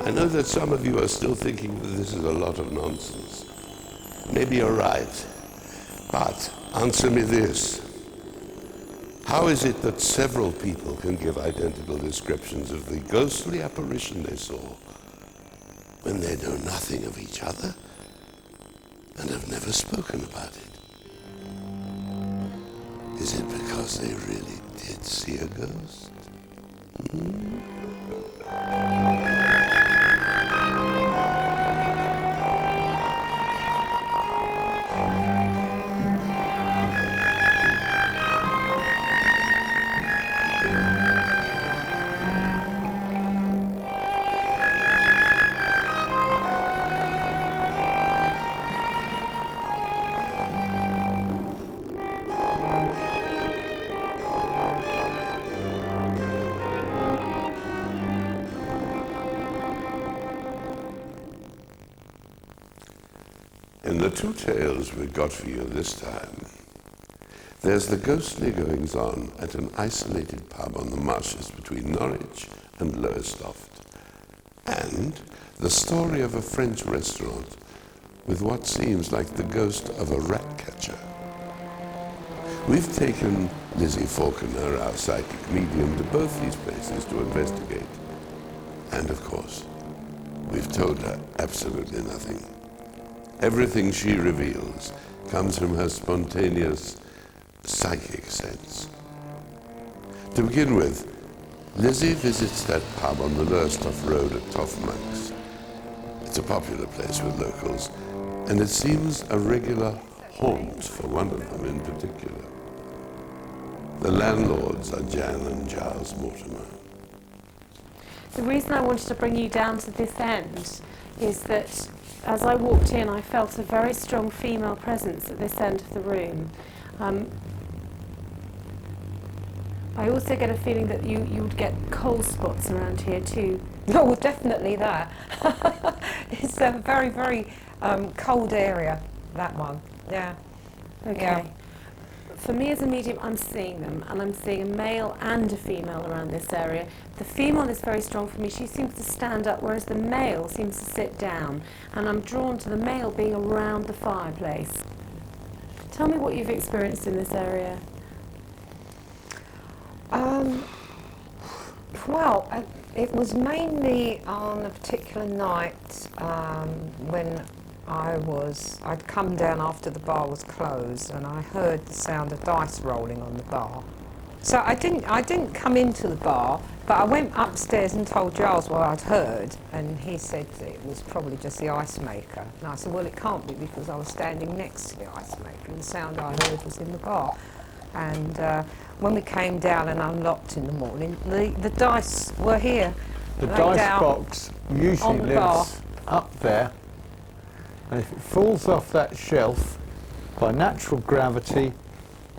I know that some of you are still thinking that this is a lot of nonsense. Maybe you're right. But answer me this. How is it that several people can give identical descriptions of the ghostly apparition they saw when they know nothing of each other and have never spoken about it? Is it because they really did see a ghost? In the two tales we've got for you this time, there's the ghostly goings-on at an isolated pub on the marshes between Norwich and Lowestoft, and the story of a French restaurant with what seems like the ghost of a rat catcher. We've taken Lizzie Faulkner, our psychic medium, to both these places to investigate. And of course, we've told her absolutely nothing. Everything she reveals comes from her spontaneous psychic sense. To begin with, Lizzie visits that pub on the Lowestoft Road at Toffmonks. It's a popular place with locals, and it seems a regular haunt for one of them in particular. The landlords are Jan and Giles Mortimer. The reason I wanted to bring you down to this end is that as I walked in, I felt a very strong female presence at this end of the room. I also get a feeling that you would get cold spots around here too. Oh, well, definitely that. It's a very, very cold area, that one. Yeah. Okay. Yeah. For me as a medium, I'm seeing them, and I'm seeing a male and a female around this area. The female is very strong for me. She seems to stand up, whereas the male seems to sit down. And I'm drawn to the male being around the fireplace. Tell me what you've experienced in this area. Well, it was mainly on a particular night when I'd come down after the bar was closed, and I heard the sound of dice rolling on the bar. So I didn't come into the bar, but I went upstairs and told Giles what I'd heard, and he said that it was probably just the ice maker. And I said, well, it can't be, because I was standing next to the ice maker, and the sound I heard was in the bar. And when we came down and unlocked in the morning, the dice were here. The laid dice out box usually on the bar. lives up there, and if it falls off that shelf, by natural gravity,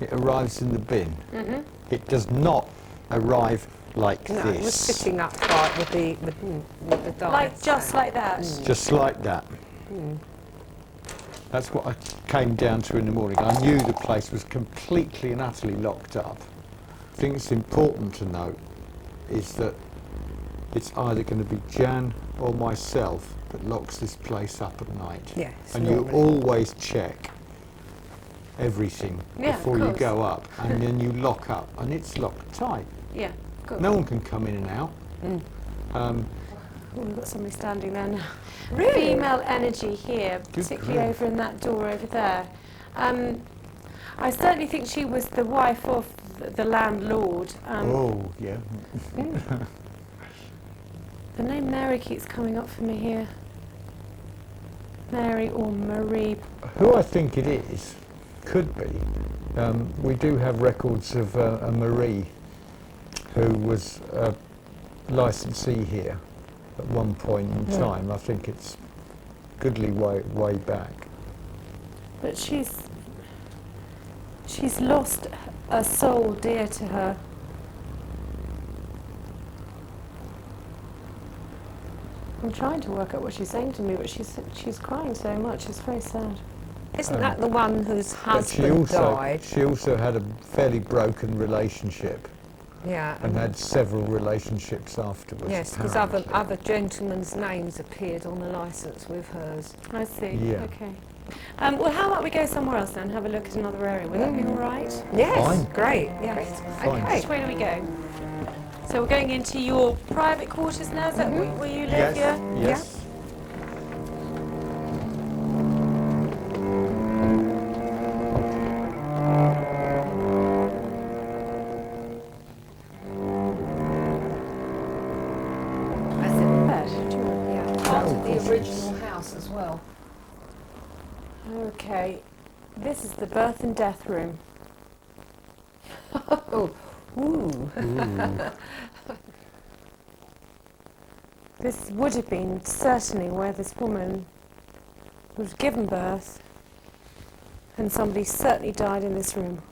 it arrives in the bin. Mm-hmm. It does not arrive like No, this. it was sitting upright with the dice. Like, just like that? Just like that. That's what I came down to in the morning. I knew the place was completely and utterly locked up. I think it's important to note is that it's either going to be Jan or myself that locks this place up at night. Yes, and you normally. always check everything Yeah, before of you course. go up, and then you lock up, and it's locked tight. Yeah, good. No one can come in and out. Oh, we've got somebody standing there now. Really? Female energy here, Good particularly grief. over in that door over there. I certainly think she was the wife of the landlord. Oh, yeah. The name Mary keeps coming up for me here. Mary or Marie. Who I think it is, could be, we do have records of a Marie who was a licensee here at one point in time. I think it's goodly way back. But she's lost a soul dear to her. I'm trying to work out what she's saying to me, but she's crying so much. It's very sad. Isn't that the one whose But husband died? she also had a fairly broken relationship Yeah. and had several relationships afterwards. Yes, because apparently. other gentlemen's names appeared on the licence with hers. I see. Yeah. Okay. Well, how about we go somewhere else then and have a look at another area? Would that be all right? Yes, Fine. great. Yes. Fine. Okay. Which way do we go? So we're going into your private quarters now. Is that where you live? Yes. Yeah. Yes. That's it. Bed. Do you want- Yeah. Part of the original house as well. Okay. This is the birth and death room. Oh, ooh. This would have been certainly where this woman was given birth, and somebody certainly died in this room.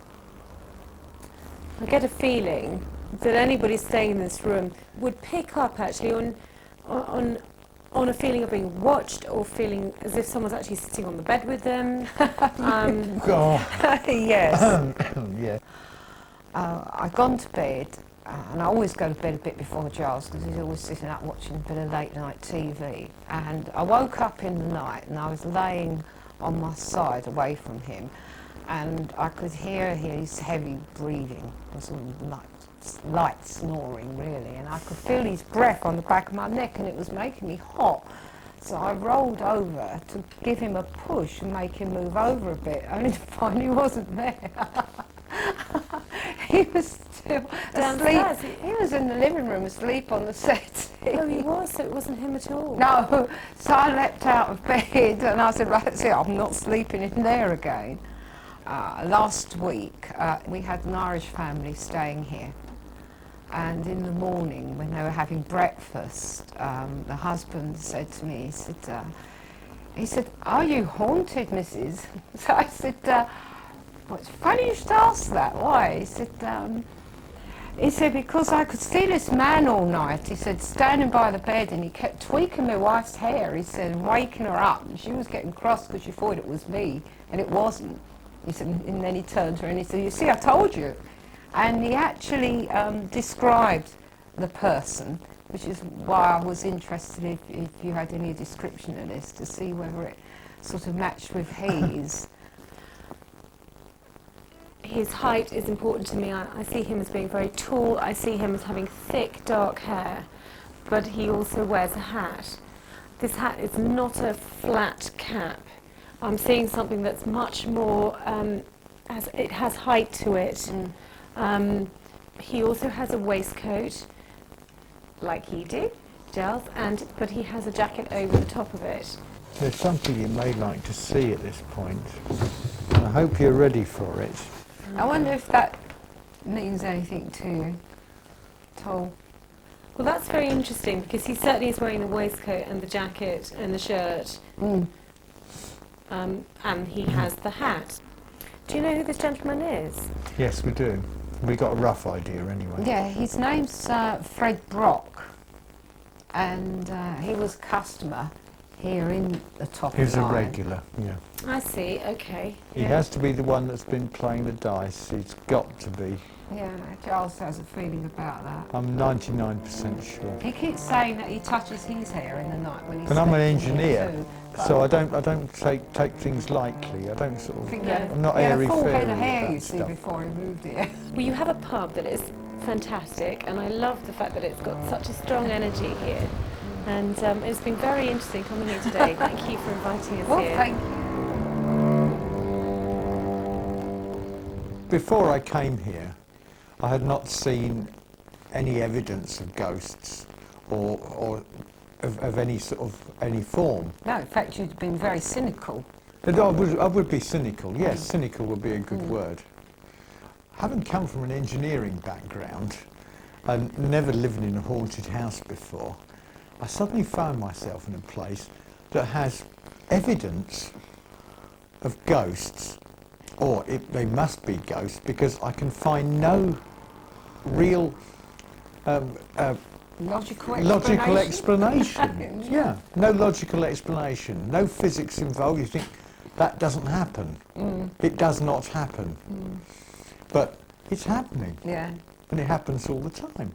I get a feeling that anybody staying in this room would pick up actually on a feeling of being watched, or feeling as if someone's actually sitting on the bed with them. God. Yes. Yeah. I'd gone to bed, and I always go to bed a bit before Giles because he's always sitting up watching a bit of late night TV. And I woke up in the night and I was laying on my side away from him, and I could hear his heavy breathing, sort of light snoring really, and I could feel his breath on the back of my neck, and it was making me hot. So I rolled over to give him a push and make him move over a bit, only to find he wasn't there. He was still Downstairs? asleep. He was in the living room asleep on the settee. Oh, he was, so it wasn't him at all. No, so I leapt out of bed and I said, right, that's it, I'm not sleeping in there again. Last week, we had an Irish family staying here. And in the morning, when they were having breakfast, the husband said to me, he said, are you haunted, Mrs.? So I said, well, it's funny you should ask that. Why? He said, because I could see this man all night. He said, standing by the bed, and he kept tweaking my wife's hair. He said, waking her up. And she was getting cross because she thought it was me, and it wasn't. He said, and then he turned to her and he said, you see, I told you. And he actually described the person, which is why I was interested if you had any description of this, to see whether it sort of matched with his. His height is important to me. I see him as being very tall. I see him as having thick, dark hair, but he also wears a hat. This hat is not a flat cap. I'm seeing something that's much more, it has height to it. He also has a waistcoat, like you do, Giles, but he has a jacket over the top of it. There's something you may like to see at this point. I hope you're ready for it. I wonder if that means anything to you at all. Well, that's very interesting, because he certainly is wearing the waistcoat and the jacket and the shirt, and he has the hat. Do you know who this gentleman is? Yes, we do. We got a rough idea anyway. Yeah, his name's Fred Brock, and he was a customer here in the top He's a line. regular, yeah. I see, okay. He has to be the one that's been playing the dice. He's got to be. Yeah, Giles has a feeling about that. I'm 99% sure. He keeps saying that he touches his hair in the night when he's But I'm an sleeping here engineer, too. so I don't take things lightly. I don't sort of. Yeah. I'm not He had a airy full fairy head of with hair, that you see, stuff. before he moved here. Well, you have a pub that is fantastic, and I love the fact that it's got such a strong energy here. And it's been very interesting coming here today. Thank you for inviting us Well, here. thank you. Before I came here, I had not seen any evidence of ghosts or of any sort of any form. No, in fact, you've been very cynical. But I would be cynical. Yes, cynical would be a good word. Having come from an engineering background and never living in a haunted house before, I suddenly found myself in a place that has evidence of ghosts, or they must be ghosts, because I can find no real Logical explanation. Yeah, no logical explanation, no physics involved. You think that doesn't happen. It does not happen. But it's happening. Yeah. And it happens all the time.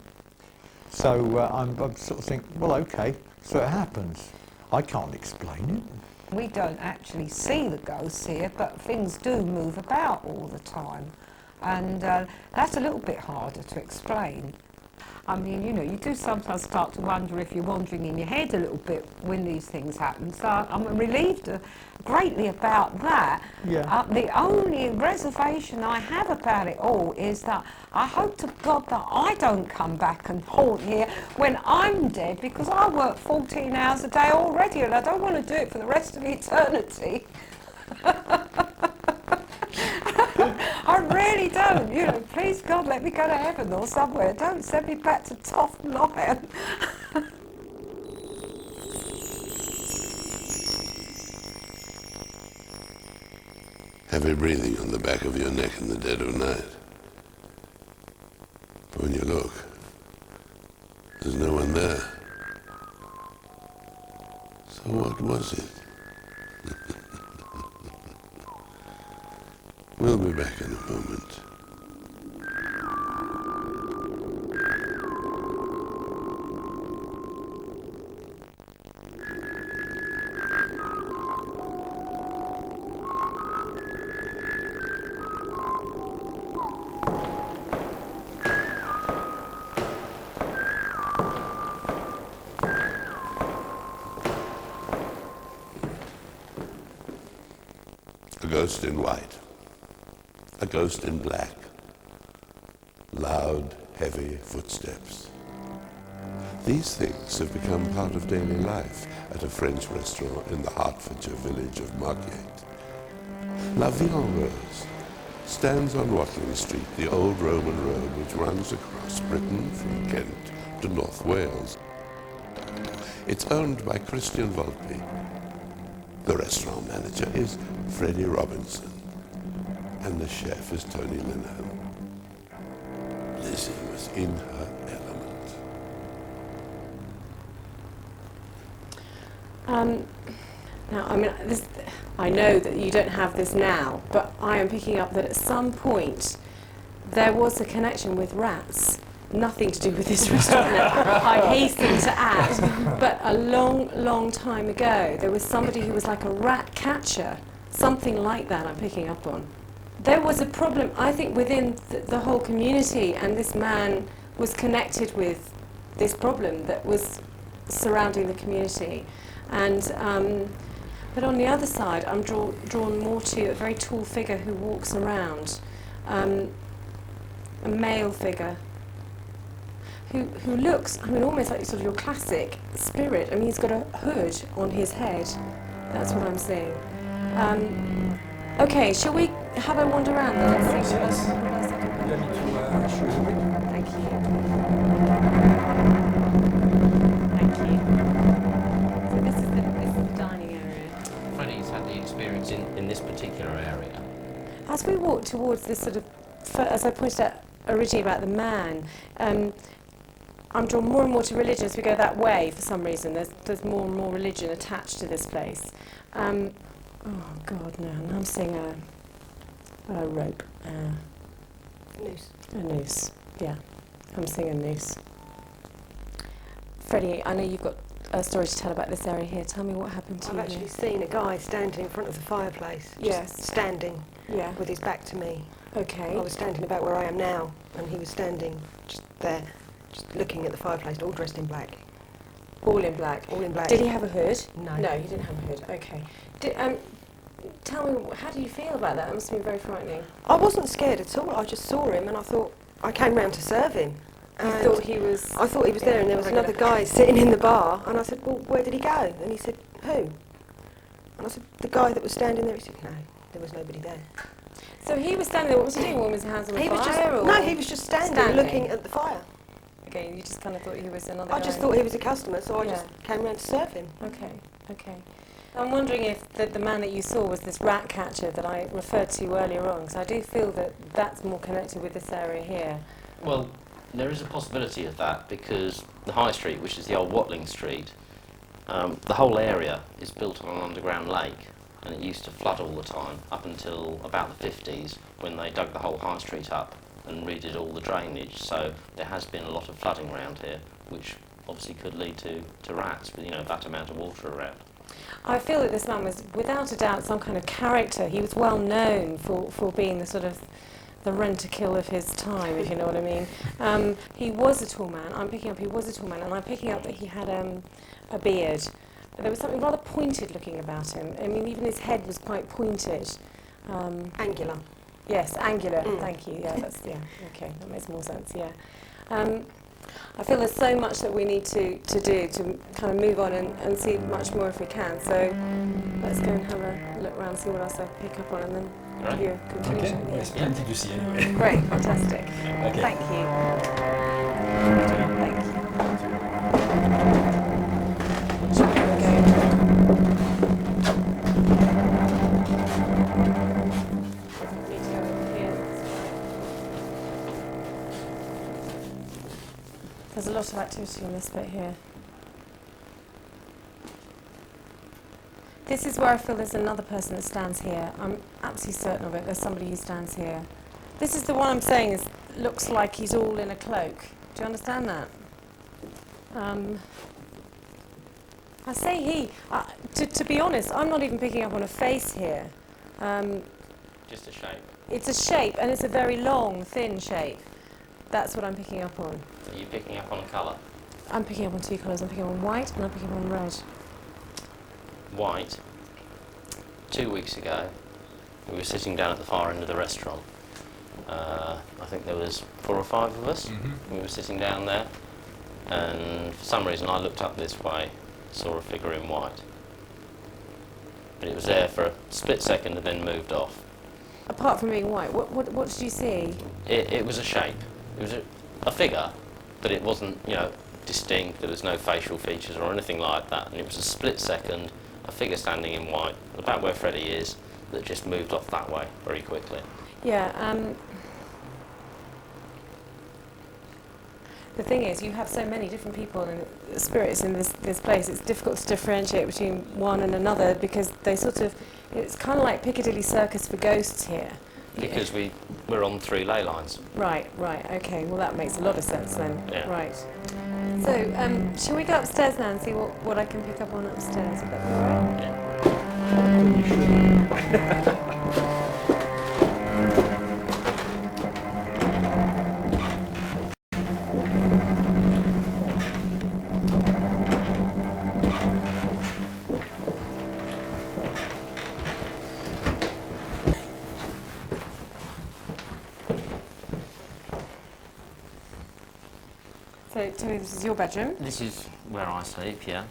So I'm sort of think, well, okay, so it happens. I can't explain it. We don't actually see the ghosts here, but things do move about all the time. And that's a little bit harder to explain. I mean, you know, you do sometimes start to wonder if you're wandering in your head a little bit when these things happen. So I'm relieved greatly about that. Yeah. The only reservation I have about it all is that I hope to God that I don't come back and haunt here when I'm dead, because I work 14 hours a day already and I don't want to do it for the rest of eternity. I really don't. You know, please God, let me go to heaven or somewhere. Don't send me back to Toft Lion. Heavy breathing on the back of your neck in the dead of night. But when you look, there's no one there. So what was it? We'll be back in a moment. A ghost in white. A ghost in black. Loud, heavy footsteps. These things have become part of daily life at a French restaurant in the Hertfordshire village of Margate. La Vie en Rose stands on Watling Street, the old Roman road which runs across Britain from Kent to North Wales. It's owned by Christian Volpe. The restaurant manager is Freddie Robinson. And the chef is Tony Linehan. Lizzie was in her element. Now, I mean, I know that you don't have this now, but I am picking up that at some point there was a connection with rats. Nothing to do with this restaurant, I hasten to add, but a long, long time ago there was somebody who was like a rat catcher, something like that I'm picking up on. There was a problem, I think, within the whole community, and this man was connected with this problem that was surrounding the community. And but on the other side, I'm drawn more to a very tall figure who walks around, a male figure who looks, I mean, almost like sort of your classic spirit. I mean, he's got a hood on his head. That's what I'm seeing. Okay, shall we have a wander around then? Thank you. Thank you. So this is the dining area. Freddie's had the experience in this particular area. As we walk towards this sort of, as I pointed out originally about the man, I'm drawn more and more to religion as we go that way for some reason. There's more and more religion attached to this place. Oh God, no! And I'm seeing a rope, Noose. a noose. Yeah, I'm seeing a noose. Freddie, I know you've got a story to tell about this area here. Tell me what happened to I've you. actually seen a guy standing in front of the fireplace. Just Yes. standing Yeah. with his back to me. Okay. I was standing about where I am now, and he was standing just there, just looking at the fireplace, all dressed in black. All in black. All in black. Did he have a hood? No. No, he didn't have a hood. Okay. Tell me, how do you feel about that? That must have been very frightening. I wasn't scared at all. I just saw him, and I thought, I came round to serve him. You And thought he was... I thought he was there, and there was Regular. another guy sitting in the bar, and I said, well, where did he go? And he said, who? And I said, the guy that was standing there. He said, no, there was nobody there. So he was standing there. What was he doing? Warming his hands on the He was fire? just, or? no, he was just standing looking at the fire. Okay, you just kind of thought he was another I guy. just thought he was a customer, so I Yeah. just came round to serve him. Okay, okay. I'm wondering if the man that you saw was this rat catcher that I referred to earlier on, because I do feel that that's more connected with this area here. Well, there is a possibility of that because the High Street, which is the old Watling Street, the whole area is built on an underground lake, and it used to flood all the time up until about the 50s when they dug the whole High Street up and redid all the drainage. So there has been a lot of flooding around here, which obviously could lead to rats with, you know, that amount of water around. I feel that this man was, without a doubt, some kind of character. He was well known for being the sort of the rent-a-kill of his time, if you know what I mean. He was a tall man. I'm picking up he was a tall man, and I'm picking up that he had a beard. There was something rather pointed looking about him. I mean, even his head was quite pointed. Angular. Yes, angular. Mm. Thank you. Yeah, that's okay. That makes more sense. Yeah. I feel there's so much that we need to do to kind of move on and see much more if we can. So let's go and have a look around, see what else I pick up on, and then give you a Okay, conclusion. well, it's plenty to see anyway. Great, fantastic. Okay. Thank you. Thank you. Should we Need to go in here. There's a lot of activity on this bit here. This is where I feel there's another person that stands here. I'm absolutely certain of it. There's somebody who stands here. This is the one I'm saying looks like he's all in a cloak. Do you understand that? I say he. To be honest, I'm not even picking up on a face here. Just a shape. It's a shape, and it's a very long, thin shape. That's what I'm picking up on. Are you picking up on a colour? I'm picking up on two colours. I'm picking up on white, and I'm picking up on red. White. 2 weeks ago, we were sitting down at the far end of the restaurant. I think there was 4 or 5 of us. We were sitting down there, and for some reason I looked up this way, saw a figure in white. But it was there for a split second and then moved off. Apart from being white, what did you see? It was a shape. It was a figure, but it wasn't, you know, distinct. There was no facial features or anything like that. And it was a split second, a figure standing in white, about where Freddie is, that just moved off that way very quickly. Yeah. The thing is, you have so many different people and spirits in this place. It's difficult to differentiate between one and another because they sort of. It's kind of like Piccadilly Circus for ghosts here. Because we're on 3 ley lines. Right. Okay. Well, that makes a lot of sense then. Yeah. Right. So, shall we go upstairs now and see what I can pick up on upstairs? Would that be all right? Yeah. So, Tony, this is your bedroom. This is where I sleep, yeah.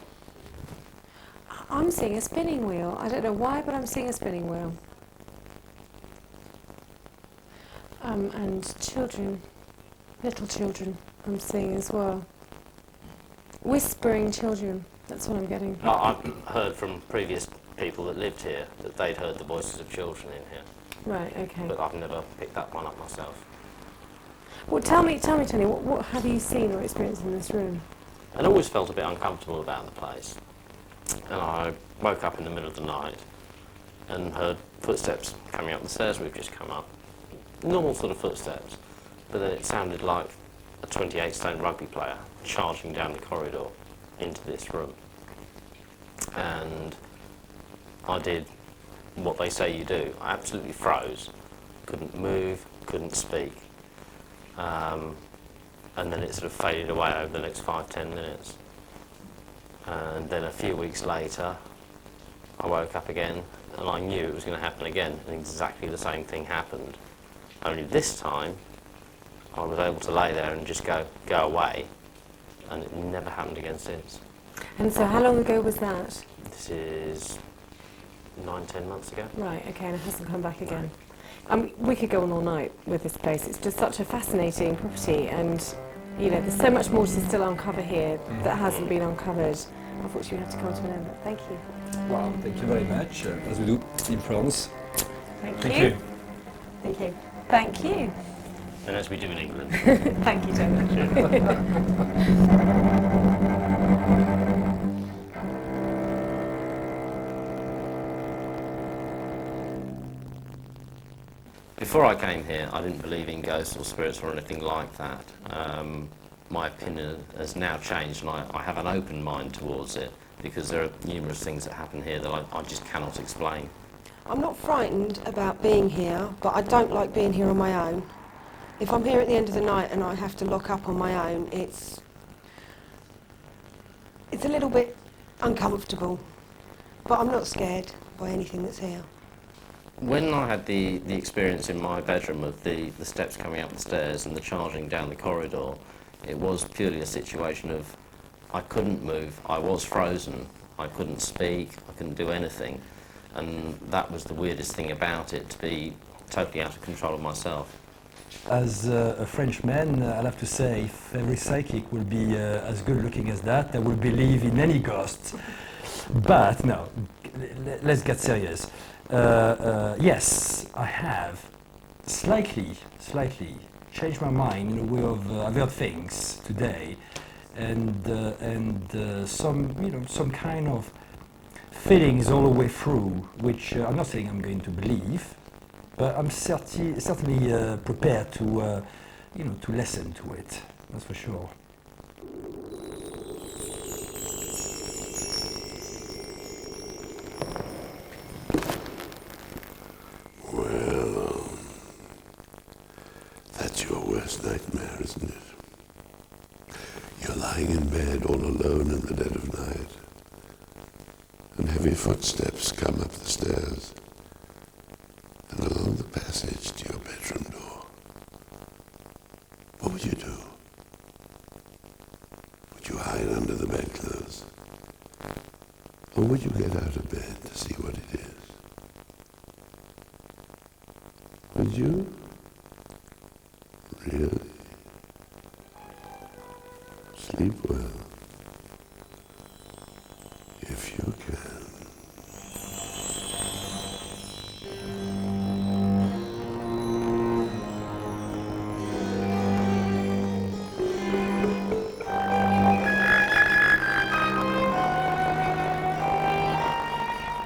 I'm seeing a spinning wheel. I don't know why, but I'm seeing a spinning wheel. And children, little children, I'm seeing as well. Whispering children, that's what I'm getting. I've heard from previous people that lived here that they'd heard the voices of children in here, Right, okay. but I've never picked that one up myself. Well, tell me, Tony, what have you seen or experienced in this room? And I always felt a bit uncomfortable about the place. And I woke up in the middle of the night and heard footsteps coming up the stairs we've just come up. Normal sort of footsteps, but then it sounded like a 28-stone rugby player charging down the corridor into this room. And I did what they say you do. I absolutely froze, couldn't move, couldn't speak. And then it sort of faded away over the next 5-10 minutes. And then a few weeks later, I woke up again and I knew it was going to happen again, and exactly the same thing happened. Only this time, I was able to lay there and just go away, and it never happened again since. And so how long ago was that? This is 9-10 months ago. Right, okay, and it hasn't come back again. We could go on all night with this place. It's just such a fascinating property, and you know, there's so much more to still uncover here that hasn't been uncovered. Unfortunately, we have to come to an end. But thank you. Wow, thank you very much, as we do in France. Thank Thank you. you. Thank you. Thank you. And as we do in England. Thank you, Tony. Before I came here, I didn't believe in ghosts or spirits or anything like that. My opinion has now changed, and I have an open mind towards it, because there are numerous things that happen here that I just cannot explain. I'm not frightened about being here, but I don't like being here on my own. If I'm here at the end of the night and I have to lock up on my own, it's a little bit uncomfortable, but I'm not scared by anything that's here. When I had the experience in my bedroom of the steps coming up the stairs and the charging down the corridor, it was purely a situation of I couldn't move, I was frozen, I couldn't speak, I couldn't do anything, and that was the weirdest thing about it, to be totally out of control of myself. As a Frenchman, I'll have to say, if every psychic will be as good looking as that, I would believe in any ghosts. But no, let's get serious. Yes, I have slightly changed my mind in a way of I've heard things today, and some kind of feelings all the way through, which I'm not saying I'm going to believe, but I'm certainly prepared to to listen to it. That's for sure. Well, that's your worst nightmare, isn't it? You're lying in bed all alone in the dead of night, and heavy footsteps come up the stairs and along the passage to your bedroom door. What would you do? Would you hide under the bedclothes? Or would you get out of bed to see what it is? Would you? Really? Sleep well. If you can.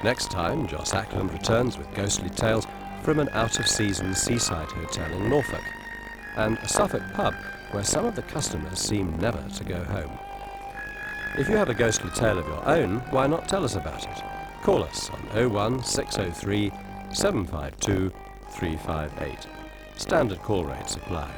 Next time, Joss Ackland returns with ghostly tales from an out-of-season seaside hotel in Norfolk, and a Suffolk pub where some of the customers seem never to go home. If you have a ghostly tale of your own, why not tell us about it? Call us on 01603 752 358. Standard call rates apply.